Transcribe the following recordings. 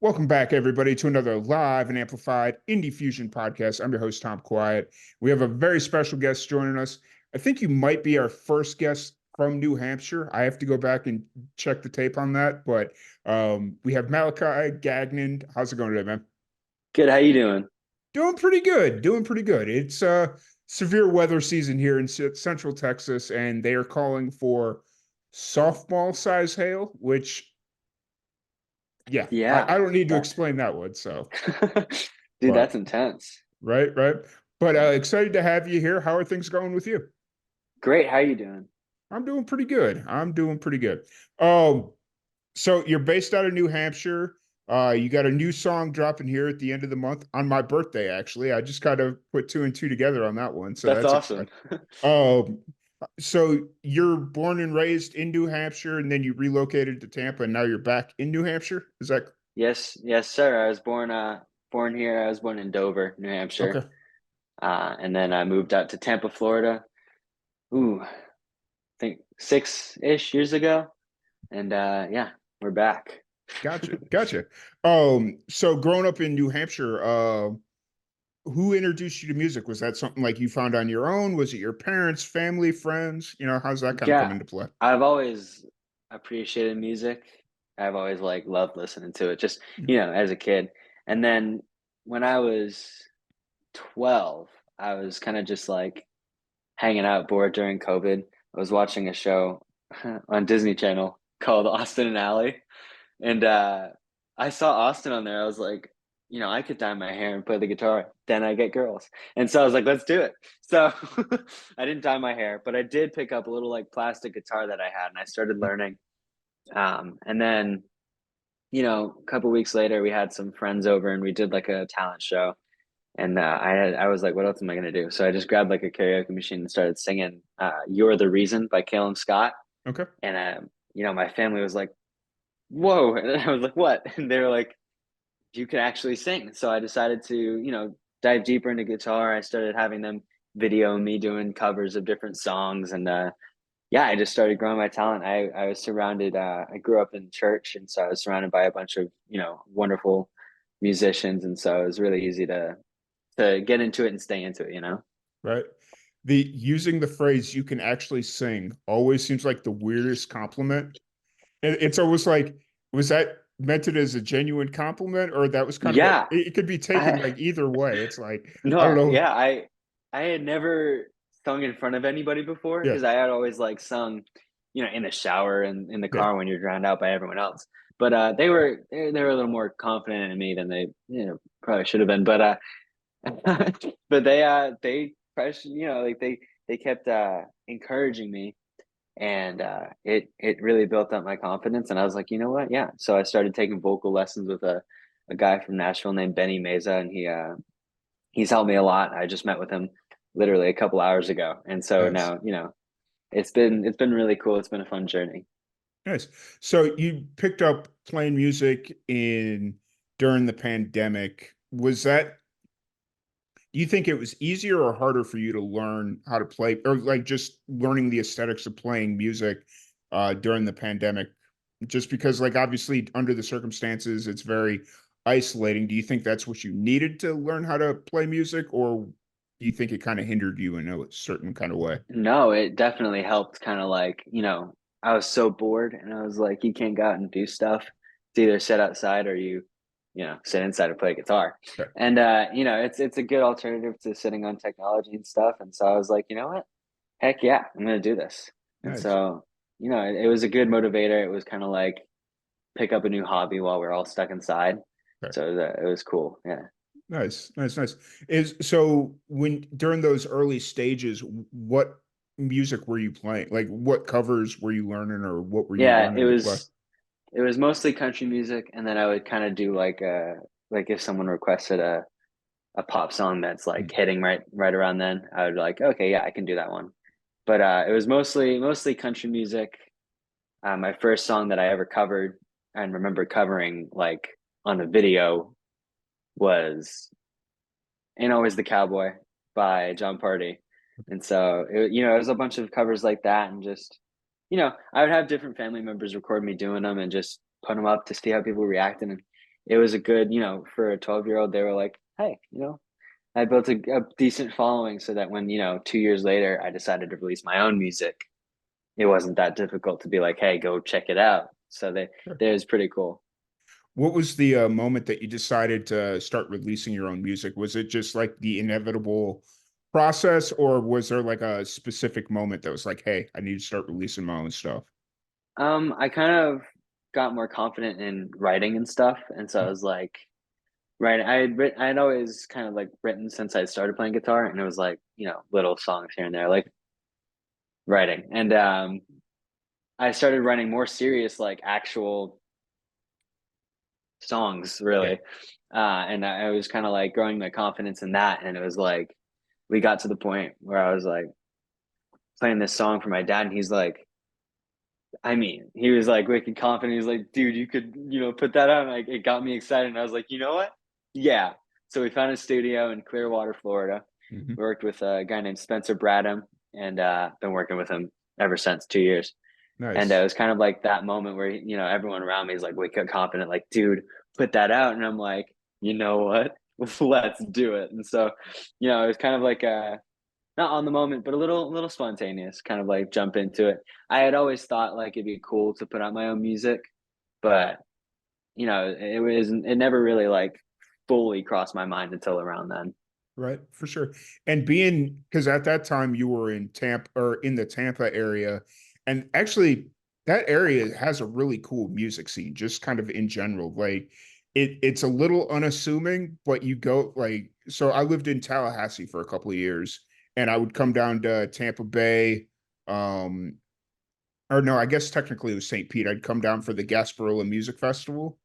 Welcome back, everybody, to another live and amplified Indie Fusion podcast. I'm your host, Tom Quiet. We have a very special guest joining us. I think you might be our first guest from New Hampshire. I have to go back and check the tape on that, but we have Malachi Gagnon. How's it going today, man? Good. How you doing? Doing pretty good. Doing pretty good. It's severe weather season here in Central Texas, and they are calling for softball size hail, which, yeah, I Yeah. don't need to That explain that one. So, Dude, but that's intense. right. But Yeah. excited to have you here. How are things going with you? Great. How you doing? I'm doing pretty good. I'm doing pretty good. Um, so you're based out of New Hampshire. You got a new song dropping here at the end of the month on my birthday, actually. I just kind of put two and two together on that one, so That's that's awesome. exciting. Um, so you're born and raised in New Hampshire, and then you relocated to Tampa, and now you're back in New Hampshire. Is that Yes, sir. I was born here. I was born in Dover, New Hampshire. okay? And then I moved out to Tampa, Florida. I think 6-ish years ago. And yeah, we're back. Gotcha. So growing up in New Hampshire, who introduced you to music? Was that something like you found on your own? Was it your parents, family, friends? How's that kind of come Yeah, into play? I've always appreciated music. I've always like loved listening to it, just as a kid. And then when I was 12, I was kind of just like hanging out bored during COVID. I was watching a show on Disney Channel called Austin and Ally, and I saw Austin on there. I was like, I could dye my hair and play the guitar. Then I get girls. And so I was like, let's do it. So I didn't dye my hair, but I did pick up a little like plastic guitar that I had and I started learning. And then, a couple weeks later, we had some friends over and we did like a talent show. And I was like, what else am I gonna do? So I just grabbed like a karaoke machine and started singing "You're the Reason" by Caleb Scott. Okay. And my family was like, "Whoa!" And I was like, "What?" And they were like, "You can actually sing." So I decided to, dive deeper into guitar. I started having them video me doing covers of different songs, and yeah, I just started growing my talent. I was surrounded. I grew up in church, and so I was surrounded by a bunch of wonderful musicians, and so it was really easy to get into it and stay into it. Right. The using the phrase "you can actually sing" always seems like the weirdest compliment. It's almost like, was that meant it as a genuine compliment, or that was kind of Yeah, it could be taken I like either way. It's like, I don't no, know. yeah, I had never sung in front of anybody before Yeah, because I had always like sung, in the shower and in the yeah. car when you're drowned out by everyone else. But they were a little more confident in me than they probably should have been. But but they pressed, like they kept encouraging me, and it really built up my confidence. And I was like, you know what, yeah. So I started taking vocal lessons with a guy from Nashville named Benny Meza, and he's helped me a lot. I just met with him literally a couple hours ago, and so Nice. now it's been really cool. It's been a fun journey. Nice. So you picked up playing music in during the pandemic. Was that, do you think it was easier or harder for you to learn how to play, or like just learning the aesthetics of playing music during the pandemic? Just because, like, obviously, under the circumstances, it's very isolating. Do you think that's what you needed to learn how to play music, or do you think it kind of hindered you in a certain kind of way? No, it definitely helped. Kind of like I was so bored, and I was like, you can't go out and do stuff. It's either sit outside or you sit inside and play guitar. Okay. And it's a good alternative to sitting on technology and stuff. And so I was like, you know what? Heck yeah, I'm gonna do this. And Nice. so it was a good motivator. It was kind of like pick up a new hobby while we're all stuck inside. Okay. So it was cool. Yeah. Nice. Is so when during those early stages, what music were you playing? Like, what covers were you learning, or what were you Yeah, it learning to play? was it was mostly country music, and then I would kind of do like if someone requested a pop song that's like Mm. hitting right around then, I would be like, okay, yeah, I can do that one. But it was mostly country music. My first song that I ever covered and remember covering like on a video was "Ain't Always the Cowboy" by John Party. And so it was a bunch of covers like that, and just I would have different family members record me doing them and just put them up to see how people reacted. And it was a good, for a 12-year-old, they were like, hey, I built a decent following so that when, 2 years later, I decided to release my own music, it wasn't that difficult to be like, hey, go check it out. So Sure. that was pretty cool. What was the moment that you decided to start releasing your own music? Was it just like the inevitable process, or was there like a specific moment that was like, hey, I need to start releasing my own stuff? I kind of got more confident in writing and stuff, and so I Mm. was like, right, I had always kind of like written since I started playing guitar, and it was like, little songs here and there, like writing. And I started writing more serious, like actual songs, Yeah. really. And I was kind of like growing my confidence in that, and it was like we got to the point where I was like playing this song for my dad, and he's like, he was like wicked confident. He's like, dude, you could, put that on. Like, it got me excited. And I was like, you know what? Yeah. So we found a studio in Clearwater, Florida. Hmm. We worked with a guy named Spencer Bradham, and been working with him ever since, 2 years. And it Nice. was kind of like that moment where, everyone around me is like wicked confident, like, dude, put that out. And I'm like, you know what? Let's do it. And so, it was kind of like not on the moment, but a little spontaneous, kind of like jump into it. I had always thought like it'd be cool to put out my own music, but it never really like fully crossed my mind until around then. Right, for sure. And being because at that time you were in Tampa or in the Tampa area, and actually that area has a really cool music scene, just kind of in general. Like it's a little unassuming, but you go like so I lived in Tallahassee for a couple of years and I would come down to Tampa Bay, um, or no, I guess technically it was St. Pete. I'd come down for the Gasparilla Music Festival,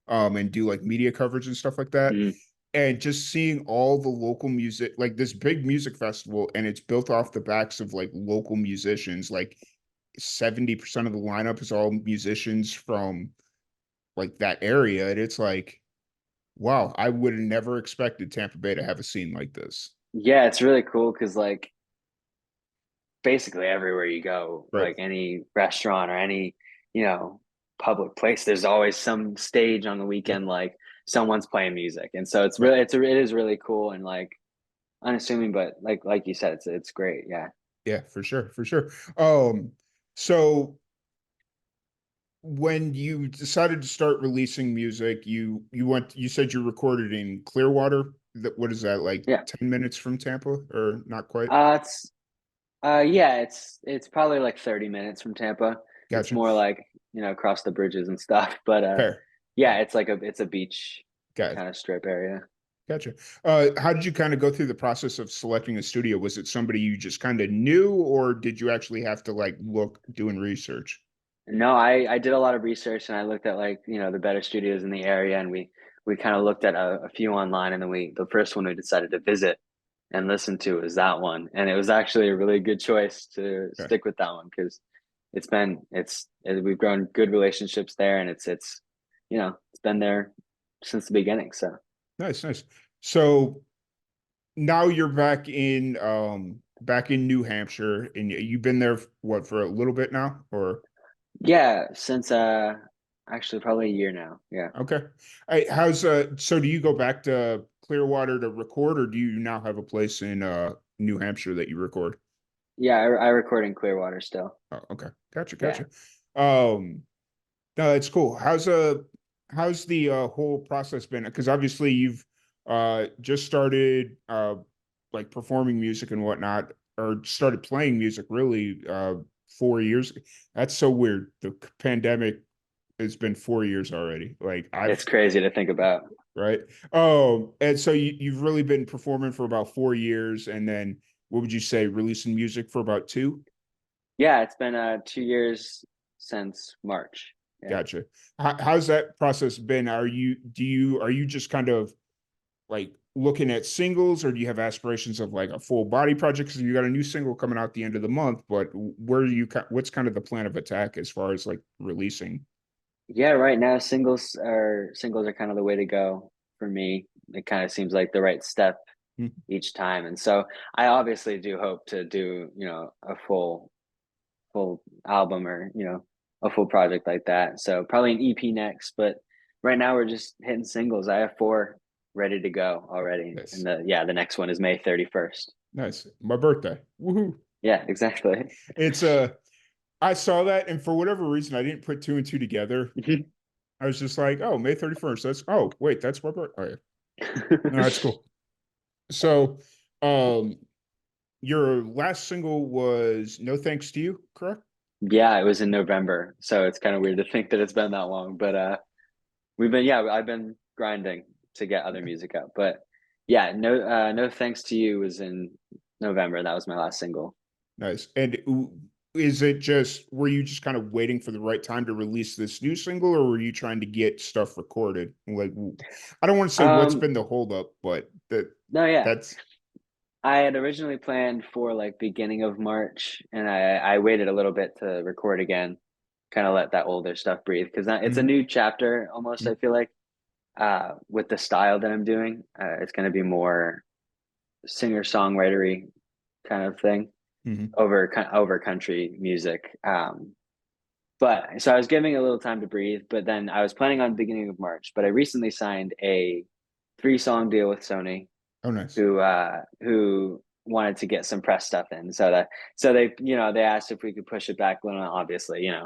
and do like media coverage and stuff like that, Mm. and just seeing all the local music, like this big music festival, and it's built off the backs of like local musicians. Like 70% of the lineup is all musicians from like that area. And it's like, wow, I would have never expected Tampa Bay to have a scene like this. Yeah, it's really cool because like basically everywhere you go, Right. like any restaurant or any, you know, public place, there's always some stage on the Yeah. weekend, like someone's playing music. And so Right. it is really cool and like unassuming, but like you said, it's great. Yeah. Yeah, for sure. For sure. So when you decided to start releasing music, you said you recorded in Clearwater. That what is that like Yeah. 10 minutes from Tampa or not quite? It's yeah, it's probably like 30 minutes from Tampa. It's Gotcha. more like, across the bridges and stuff. But Fair. yeah, it's a beach Got it. kind of strip area. Gotcha. How did you kind of go through the process of selecting a studio? Was it somebody you just kind of knew, or did you actually have to like look doing research? No, I did a lot of research and I looked at like, the better studios in the area, and we kind of looked at a few online, and then the first one we decided to visit and listen to was that one. And it was actually a really good choice to Okay. stick with that one because we've grown good relationships there, and it's been there since the beginning. So Nice, nice. So now you're back in New Hampshire, and you've been there what for a little bit now, or yeah, since actually probably a year now. Yeah. okay. How's so do you go back to Clearwater to record, or do you now have a place in New Hampshire that you record? Yeah, I record in Clearwater still. Oh, okay. Gotcha, Yeah. gotcha. Um, no, it's cool. How's the whole process been? Because obviously you've just started like performing music and whatnot, or started playing music really 4 years. That's so weird. The pandemic has been 4 years already. Like It's I've crazy to think about. right. And so you've really been performing for about 4 years, and then what would you say, releasing music for about two? Yeah, it's been 2 years since March. Yeah. Gotcha. How's that process been? Are you just kind of like looking at singles, or do you have aspirations of like a full body project? Because you got a new single coming out the end of the month, but what's kind of the plan of attack as far as like releasing? Yeah, right now singles are kind of the way to go for me. It kind of seems like the right step Hmm. each time. And so I obviously do hope to do, a full album or, a full project like that. So probably an EP next, but right now we're just hitting singles. I have 4 ready to go already, and Nice. the next one is May 31st. Nice. My birthday. Woohoo. Yeah, exactly. It's I saw that, and for whatever reason I didn't put two and two together. I was just like, oh, May 31st. That's oh wait, that's my birthday. Oh, yeah. No, that's cool. So um your last single was No Thanks to You, correct? Yeah, it was in November, so it's kind of weird to think that it's been that long, but I've been grinding to get other Yeah. music out. But yeah, no thanks to you was in November. That was my last single. Nice. And is it just were you just kind of waiting for the right time to release this new single, or were you trying to get stuff recorded? Like, I don't want to say what's Um, been the holdup, but no, yeah. that's I had originally planned for like beginning of March, and I waited a little bit to record again, kind of let that older stuff breathe because it's a mhm, new chapter almost. mhm, I feel like with the style that I'm doing, it's going to be more singer songwritery kind of thing mhm. over country music. But so I was giving a little time to breathe, but then I was planning on beginning of March. But I recently signed a 3-song deal with Sony, Oh, nice. who wanted to get some press stuff in. So they they asked if we could push it back. Well, obviously, Yeah,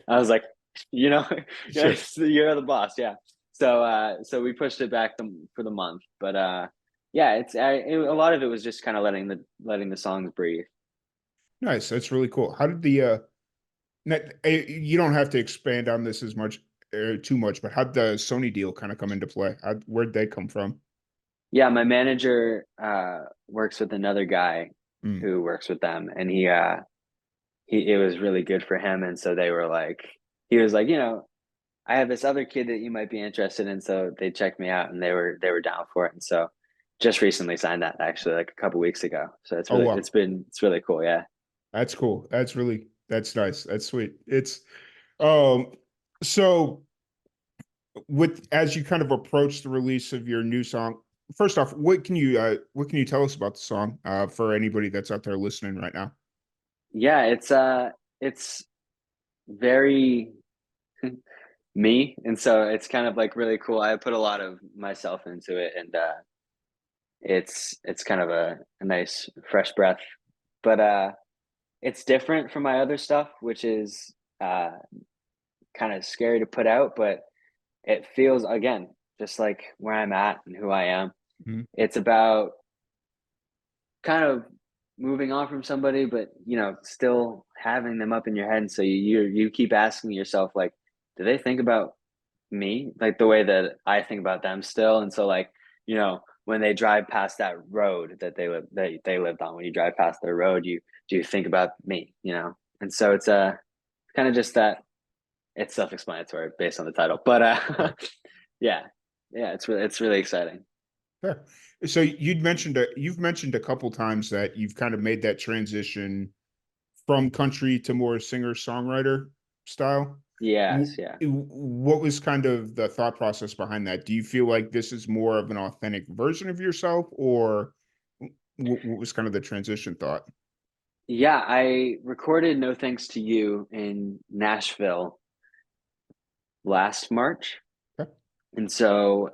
I was like, you know, sure. yes, you're the boss, yeah. So we pushed it back for the month, but yeah, a lot of it was just kind of letting the songs breathe. Nice. That's really cool. How did the you don't have to expand on this as much too much, but how'd the Sony deal kind of come into play? Where'd they come from? Yeah, my manager works with another guy Mm, who works with them, and he it was really good for him, and so he was like, I have this other kid that you might be interested in, so they checked me out, and they were down for it, and so just recently signed that actually like a couple weeks ago. So oh wow. it's really cool, yeah. That's cool. That's nice. That's sweet. It's um so with as you kind of approach the release of your new song, first off, what can you tell us about the song for anybody that's out there listening right now? Yeah, it's very me, and so it's kind of like really cool. I put a lot of myself into it, and it's kind of a nice fresh breath. But it's different from my other stuff, which is kind of scary to put out, but it feels again just like where I'm at and who I am. Mhm. It's about kind of moving on from somebody, but still having them up in your head. And so you keep asking yourself, like, do they think about me like the way that I think about them still? And so like, when they drive past that road that they lived on, when you drive past their road, you do you think about me, And so it's kind of just that it's self-explanatory based on the title. But Yeah. yeah. Yeah, it's really exciting. Yeah. So you've mentioned a couple times that you've kind of made that transition from country to more singer-songwriter style. Yes, yeah. What was kind of the thought process behind that? Do you feel like this is more of an authentic version of yourself, or what was kind of the transition thought? Yeah, I recorded No Thanks to You in Nashville last March. Okay. And so,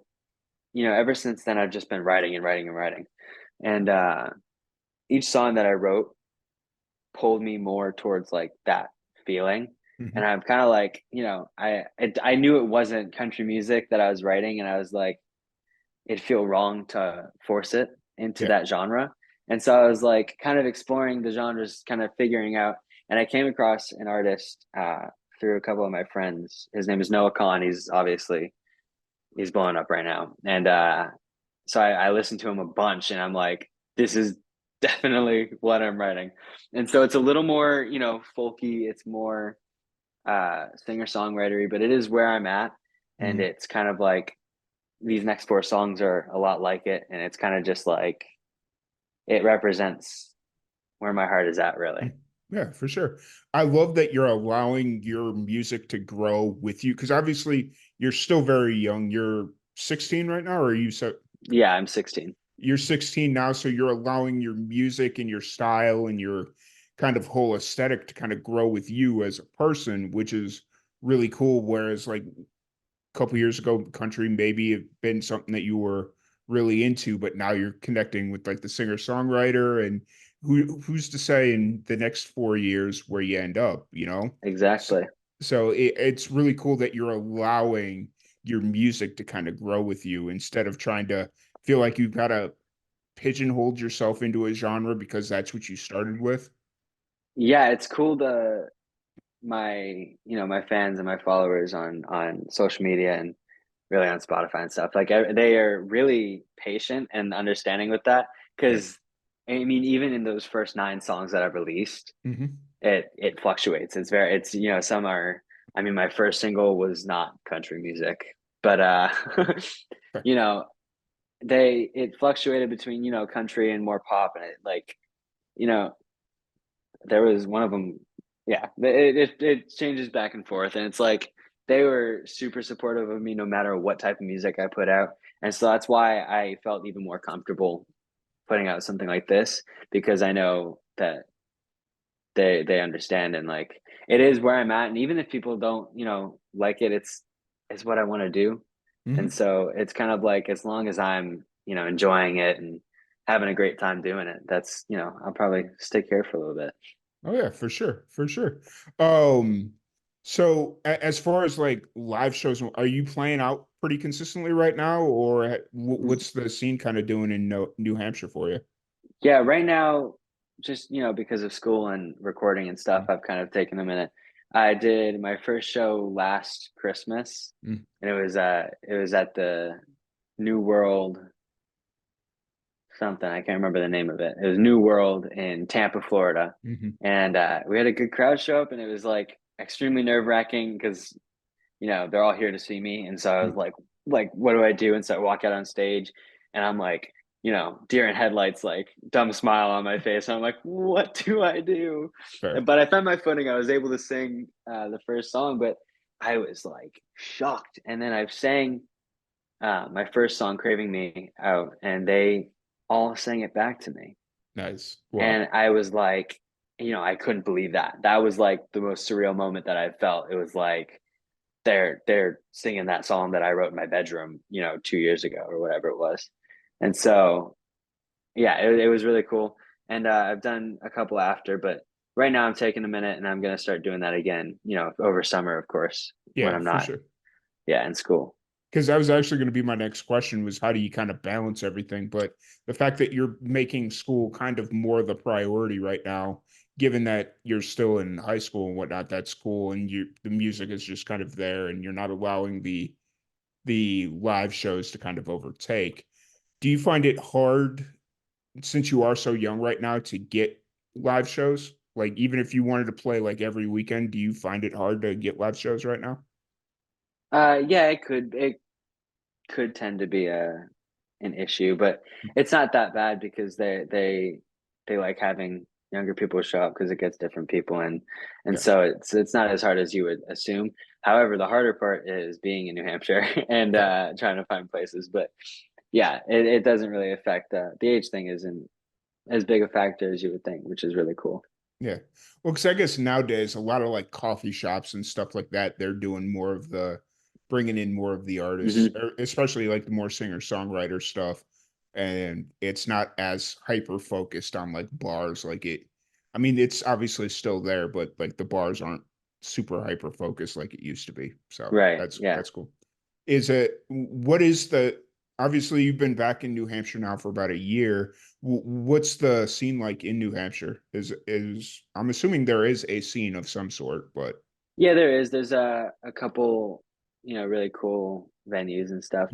ever since then I've just been writing and writing and writing. And each song that I wrote pulled me more towards like that feeling. And Mhm. I'm kind of like, I knew it wasn't country music that I was writing, and I was like, it'd feel wrong to force it into Yeah. that genre. And so I was like kind of exploring the genres, kind of figuring out. And I came across an artist through a couple of my friends. His name is Noah Khan. He's blowing up right now. And so I listened to him a bunch, and I'm like, this is definitely what I'm writing. And so it's a little more, folky. It's more singer songwritery, but it is where I'm at. And Mhm. it's kind of like these next 4 songs are a lot like it, and it's kind of just like it represents where my heart is at, really. Mm. Yeah, for sure. I love that you're allowing your music to grow with you because obviously you're still very young. You're 16 right now, or are you so Yeah, I'm 16. you're 16 now, so you're allowing your music and your style and your kind of whole aesthetic to kind of grow with you as a person, which is really cool. Whereas like couple years ago, country maybe have been something that you were really into, but now you're connecting with like the singer-songwriter, and who's to say in the next 4 years where you end up, you know? So, Exactly. so it's really cool that you're allowing your music to kind of grow with you instead of trying to feel like you've got to pigeonhole yourself into a genre because that's what you started with. Yeah, it's cool to my fans and my followers on social media and really on Spotify and stuff. Like they are really patient and understanding with that Yeah. because I mean, even in those first 9 songs that I've released, Hmm. it fluctuates. It's some are. I mean, my first single was not country music, but you know, it fluctuated between country and more pop, and it like you know there was one of them. Yeah, it changes back and forth, and it's like they were super supportive of me no matter what type of music I put out, and so that's why I felt even more comfortable putting out something like this because I know that they understand and like it is where I'm at, and even if people don't like it, it's what I want to do, and Hmm. so it's kind of like as long as I'm enjoying it and having a great time doing it, that's I'll probably stick here for a little bit. Oh yeah, for sure, for sure. Um, so as far as like live shows, are you playing out pretty consistently right now, or what's the scene kind of doing in New Hampshire for you? Yeah, right now, just because of school and recording and stuff, Mm, I've kind of taken a minute. I did my first show last Christmas, mm, and it was at the New World something. I can't remember the name of it. It was New World in Tampa, Florida, mhm, and we had a good crowd show up, and it was like extremely nerve-wracking because they're all here to see me. And so I was mm. like, what do I do? And so I walk out on stage and I'm like, deer in headlights, like dumb smile on my face. And I'm like, what do I do? Fair. But I found my footing. I was able to sing the first song, but I was like shocked. And then I sang my first song, Craving Me, out, and they all sang it back to me. Nice. Wow. And I was like, I couldn't believe that. That was like the most surreal moment that I felt. It was like, they're singing that song that I wrote in my bedroom, 2 years ago or whatever it was. And so, yeah, it was really cool. And I've done a couple after, but right now I'm taking a minute and I'm going to start doing that again, over summer, of course, when Yeah, I'm for not, sure. yeah, in school. Because that was actually going to be my next question was how do you kind of balance everything? But the fact that you're making school kind of more the priority right now, given that you're still in high school and whatnot, that's cool, and the music is just kind of there, and you're not allowing the live shows to kind of overtake. Do you find it hard since you are so young right now to get live shows? Like even if you wanted to play like every weekend, do you find it hard to get live shows right now? Yeah, it could tend to be an issue, but it's not that bad because they like having younger people show up because it gets different people and Gotcha. so it's not as hard as you would assume. However, the harder part is being in New Hampshire and Fair. trying to find places. But yeah, it doesn't really affect the age thing isn't as big a factor as you would think, which is really cool. Yeah. Well, because I guess nowadays a lot of like coffee shops and stuff like that, they're doing more of the bringing in more of the artists, Hmm. especially like the more singer-songwriter stuff. And it's not as hyper focused on like bars like it. I mean, it's obviously still there, but like the bars aren't super hyper focused like it used to be. So Right. that's Yeah. that's cool. Is it what is the obviously you've been back in New Hampshire now for about a year. What's the scene like in New Hampshire? Is I'm assuming there is a scene of some sort, but Yeah, there is. There's a couple, really cool venues and stuff.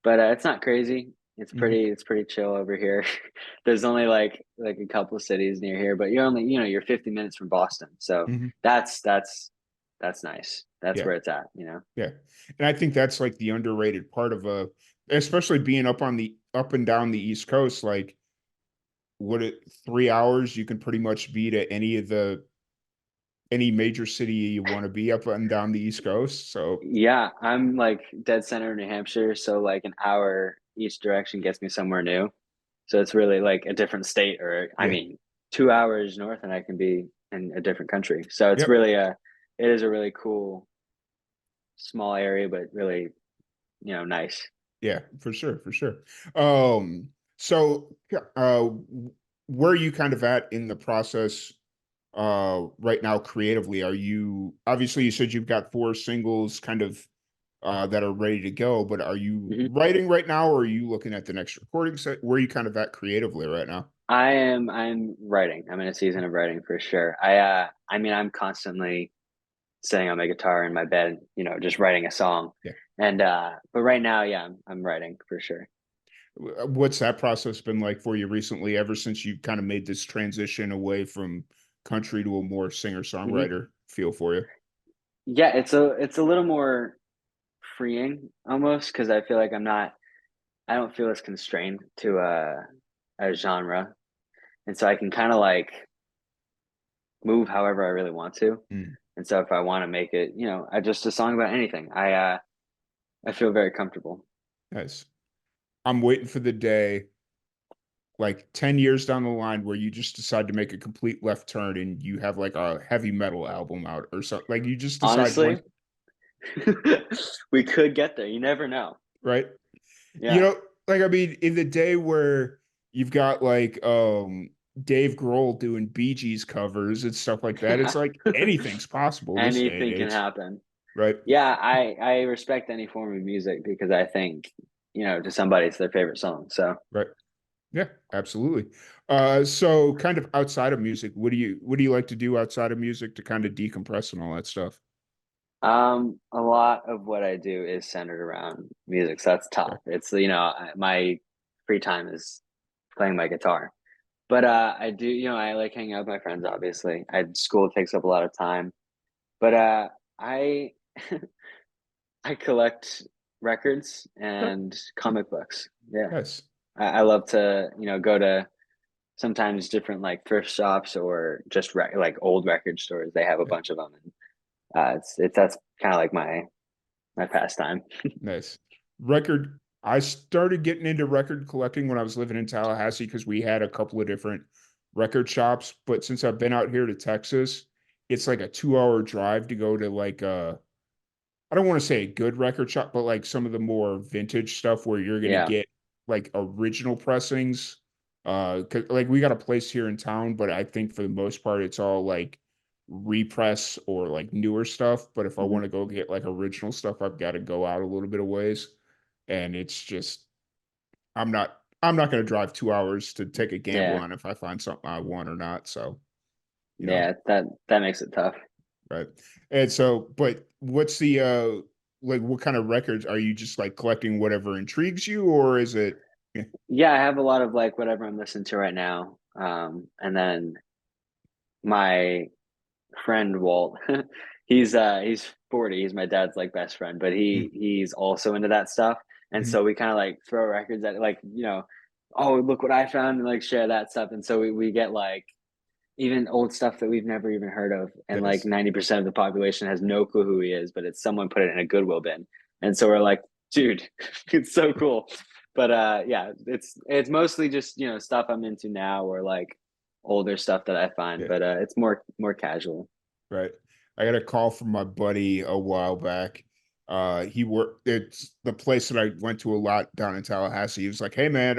But it's not crazy. mhm, It's pretty chill over here. There's only like a couple of cities near here, but you're 50 minutes from Boston. So mhm, that's nice. That's yeah, where it's at. yeah. And I think that's like the underrated part of especially being up and down the East Coast, like what it 3 hours you can pretty much be to any major city you want to be up and down the East Coast. So Yeah, I'm like dead center of New Hampshire, so like an hour each direction gets me somewhere new. So it's really like a different state, or I yeah, mean, 2 hours north, and I can be in a different country. So it's yep. really it is a really cool small area, but really, nice. Yeah, for sure, for sure. So where are you kind of at in the process right now creatively? Are you, obviously you said you've got four singles kind of that are ready to go, but are you hmm writing right now, or are you looking at the next recording set? Where are you kind of at creatively right now? I'm writing. I'm in a season of writing for sure. I mean, I'm constantly sitting on my guitar in my bed, just writing a song. Yeah. And but right now, yeah, I'm writing for sure. What's that process been like for you recently, ever since you kind of made this transition away from country to a more hmm singer-songwriter feel for you? Yeah, it's a little more freeing almost because I feel like I don't feel as constrained to a genre, and so I can kind of like move however I really want to. Mm, And so if I want to make it, I just a song about anything. I feel very comfortable. nice. I'm waiting for the day, like 10 years down the line, where you just decide to make a complete left turn and you have like a heavy metal album out or something. Like you just decide one, Honestly, we could get there. You never know. right? You Yeah. know, like I mean, in the day where you've got like Dave Grohl doing Bee Gees covers and stuff like that, it's like anything's possible this day and Anything can age, happen. right? Yeah, I respect any form of music because I think, to somebody it's their favorite song. So, Right. Yeah, absolutely. So kind of outside of music, what do you like to do outside of music to kind of decompress and all that stuff? a lot of what I do is centered around music. So that's Okay. tough. It's, my free time is playing my guitar. But I do, I like hanging out with my friends, obviously. School takes up a lot of time. But I I collect records Okay. and comic books. Yeah. Nice. I love to, go to sometimes different like thrift shops or just like old record stores. They have a Yeah, bunch of them, and it's that's kind of like my pastime. nice. I started getting into record collecting when I was living in Tallahassee because we had a couple of different record shops. But since I've been out here to Texas, it's like a 2-hour drive to go to like I don't want to say a good record shop, but like some of the more vintage stuff where you're gonna Yeah. get like original pressings. 'Cause, like we got a place here in town, but I think for the most part it's all like repress or like newer stuff. But if I hmm want to go get like original stuff, I've got to go out a little bit of ways. And it's just I'm not gonna drive 2 hours to take a gamble Yeah. on if I find something I want or not. So, you know, Yeah. That makes it tough. right. And so, but what's the like what kind of records are you just like collecting whatever intrigues you, or is it yeah, Yeah, I have a lot of like whatever I'm listening to right now. And then my friend Walt, he's 40. He's my dad's like best friend, but mm, he's also into that stuff. And mhm, so we kind of like throw records at like, oh, look what I found, and like share that stuff. And so we get like even old stuff that we've never even heard of. And like yes, 90% of the population has no clue who he is, but it's someone put it in a Goodwill bin. And so we're like, dude, it's so cool. But yeah, it's mostly just, stuff I'm into now or like older stuff that I find, yeah, but it's more casual. right. I got a call from my buddy a while back. He worked it's the place that I went to a lot down in Tallahassee. He was like, "Hey man,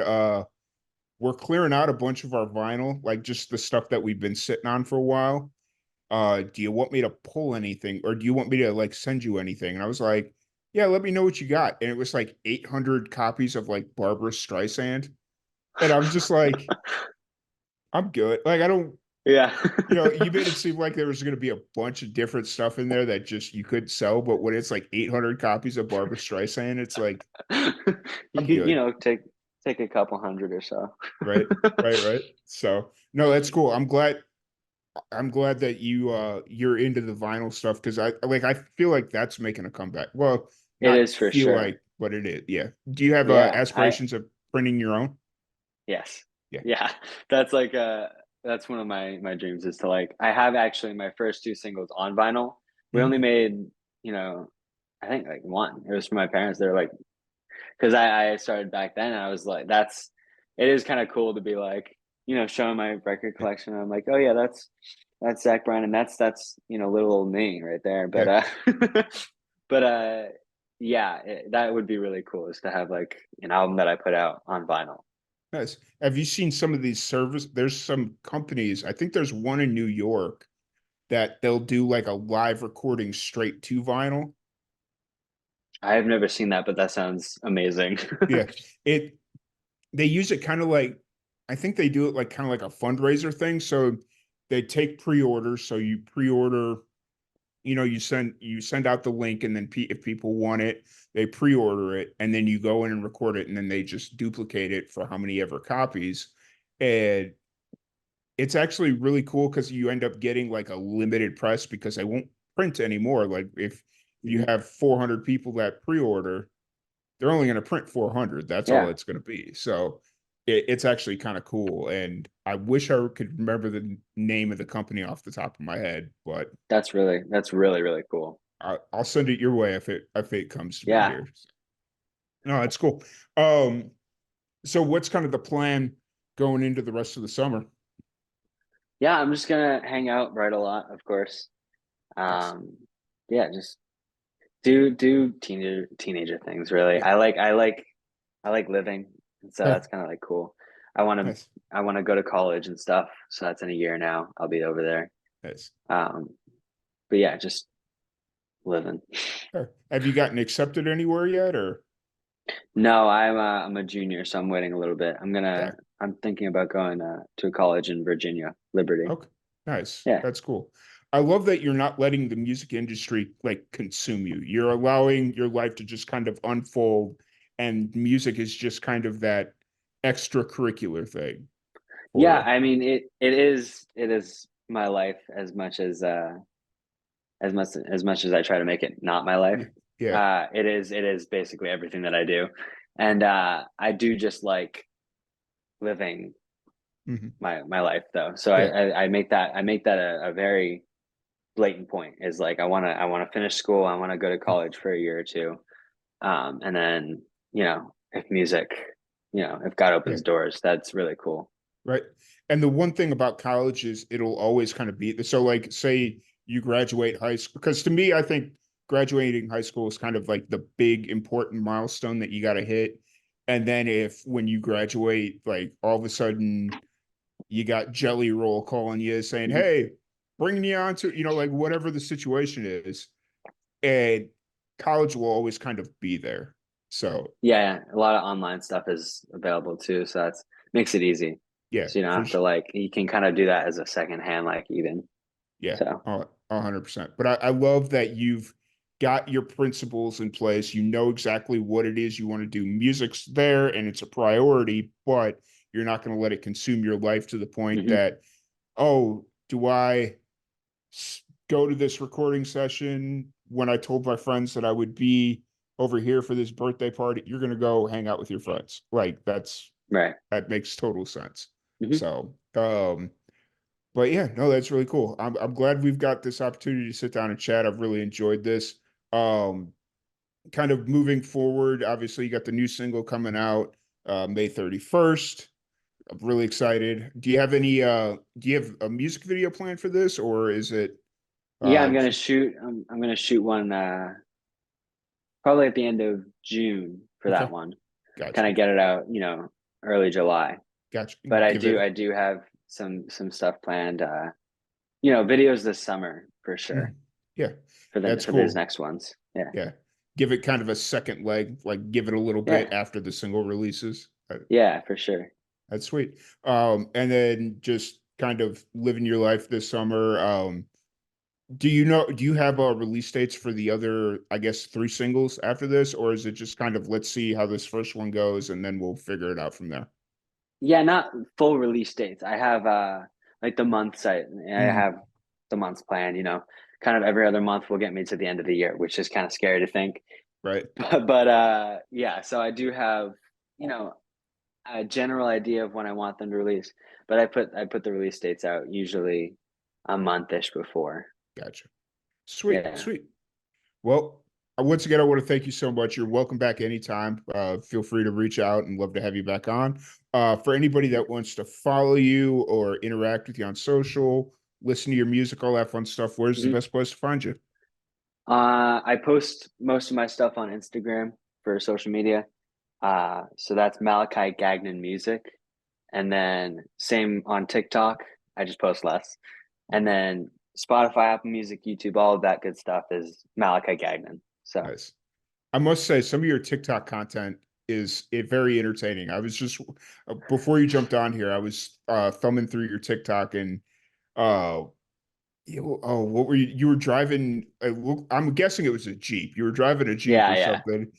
we're clearing out a bunch of our vinyl, like just the stuff that we've been sitting on for a while. Do you want me to pull anything or do you want me to like send you anything?" And I was like, "Yeah, let me know what you got." And it was like 800 copies of like Barbara Streisand. And I was just like, I'm good. Like, I don't, Yeah. you made it seem like there was going to be a bunch of different stuff in there that just you could sell. But when it's like 800 copies of Barbara Streisand, it's like, You I'm could, good. take a couple hundred or so. Right. Right. Right. So, no, that's cool. I'm glad that you're into the vinyl stuff because I feel like that's making a comeback. Well, It not is for feel sure. like, but it is. Yeah. Do you have Yeah, aspirations of printing your own? yes. Yeah. Yeah. That's like that's one of my dreams is to like I have actually my first two singles on vinyl. We Mhm. only made, you know, I think like one. It was for my parents. They're like because I started back then and I was like it is kind of cool to be like, showing my record Yeah. collection. I'm like, oh yeah, that's Zach Bryan and that's little old me right there. Yeah. But But yeah, that would be really cool, is to have like an album that I put out on vinyl. Nice. Have you seen some of these service? There's some companies, I think there's one in New York that they'll do like a live recording straight to vinyl. I have never seen that, but that sounds amazing. Yeah. It they use it kind of like, I think they do it like kind of like a fundraiser thing. So they take pre-orders. So you pre-order, you send out the link, and then if people want it, they pre-order it, and then you go in and record it, and then they just duplicate it for how many ever copies. And it's actually really cool because you end up getting like a limited press because they won't print anymore. Like if you Mhm. have 400 people that pre-order, they're only going to print 400. That's all Yeah, it's going to be. So it's actually kind of cool. And I wish I could remember the name of the company off the top of my head, but that's really cool. I'll send it your way if it comes to me Yeah, here. No, it's cool. Um, so what's kind of the plan going into the rest of the summer? yeah. I'm just gonna hang out, write a lot, of course. Nice. Um, yeah, just do teenager things. Really, Yeah. I like living, and so Okay. that's kind of like cool. I want to Nice. I want to go to college and stuff. So that's in a year now. I'll be over there. Nice. Um, but yeah, just living. Sure. Have you gotten accepted anywhere yet, or No, I'm a junior, so I'm waiting a little bit. okay? I'm thinking about going to a college in Virginia, Liberty. Okay, nice. Yeah, That's cool. I love that you're not letting the music industry like consume you. You're allowing your life to just kind of unfold, and music is just kind of that extracurricular thing for yeah. you. I mean, it is my life, as much as I try to make it not my life. Yeah, yeah, It is basically everything that I do, and I do just like living hmm my life though. So yeah, I make that a very blatant point, is like I want to finish school. I want to go to mm, college for a year or two, and then if music, if God yeah. opens doors, that's really cool. Right. And the one thing about college is it'll always kind of be so like say you graduate high school, because to me, I think graduating high school is kind of like the big important milestone that you got to hit. And then if when you graduate, like all of a sudden you got Jelly Roll calling you saying, Mhm. "Hey, bringing you on to, like whatever the situation is." And college will always kind of be there. So Yeah, a lot of online stuff is available too, so that's makes it easy. yeah, So you don't for have to, sure. like, you can kind of do that as a second hand, like, even. Yeah, So 100%. But I love that you've got your principles in place. You know exactly what it is you want to do. Music's there and it's a priority, but you're not going to let it consume your life to the point mhm. that, oh, do I go to this recording session when I told my friends that I would be over here for this birthday party? You're going to go hang out with your friends. Like Right. that makes total sense. Mhm. So, but yeah, no, that's really cool. I'm glad we've got this opportunity to sit down and chat. I've really enjoyed this. Um, Kind of moving forward, obviously you got the new single coming out May 31st. I'm really excited. Do you have a music video plan for this, or is it Yeah, I'm gonna just shoot. I'm gonna shoot one probably at the end of June for that okay? one. Kind Gotcha. of get it out, early July. Gotcha. But I Give do it I do have some stuff planned. Videos this summer for sure, mm, yeah, for the that's for these cool. next ones. Yeah, Yeah. Give it kind of a second leg, like give it a little bit yeah, after the single releases. yeah, for sure. That's sweet. And then just kind of living your life this summer. Do you have release dates for the other, I guess, three singles after this, or is it just kind of let's see how this first one goes and then we'll figure it out from there? Yeah, not full release dates. I have like the months. I Mm, have the months planned. Kind of every other month will get me to the end of the year, which is kind of scary to think. right. But yeah, so I do have you know a general idea of when I want them to release, but I put the release dates out usually a month-ish before. Gotcha. Sweet, Yeah. sweet. Well, once again, I want to thank you so much. You're welcome back anytime. Feel free to reach out and love to have you back on. For anybody that wants to follow you or interact with you on social, listen to your music, all that fun stuff, where's the Mhm. best place to find you? I post most of my stuff on Instagram for social media. So that's Malachi Gagnon Music. And then same on TikTok. I just post less. And then Spotify, Apple Music, YouTube, all of that good stuff is Malachi Gagnon. So Nice. I must say, some of your TikTok content is very entertaining. I was just before you jumped on here, I was thumbing through your TikTok and uh oh, what were you were driving I'm guessing it was a Jeep. You were driving a Jeep yeah, or yeah. something,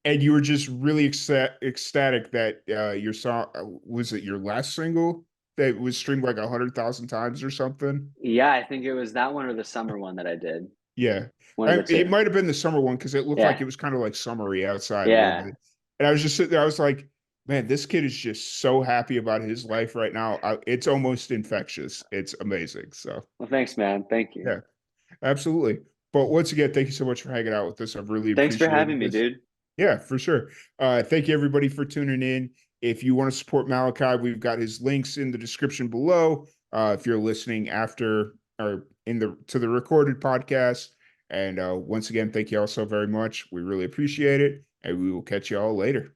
and you were just really ecstatic that your song was it your last single that was streamed like 100,000 times or something. Yeah, I think it was that one or the summer one that I did. Yeah. One of the It two. might have been the summer one because it looked like Yeah. it was kind of like summery outside a little Yeah. bit. And I was just sitting there, I was like, man, this kid is just so happy about his life right now. It's almost infectious. It's amazing. So, Well, thanks, man. Thank you. yeah, absolutely. But once again, thank you so much for hanging out with us. I've really Thanks for appreciated having me, this. dude. Yeah, for sure. Thank you everybody for tuning in. If you want to support Malachi, we've got his links in the description below. If you're listening after or in the to the recorded podcast. And once again, thank you all so very much. We really appreciate it. And we will catch you all later.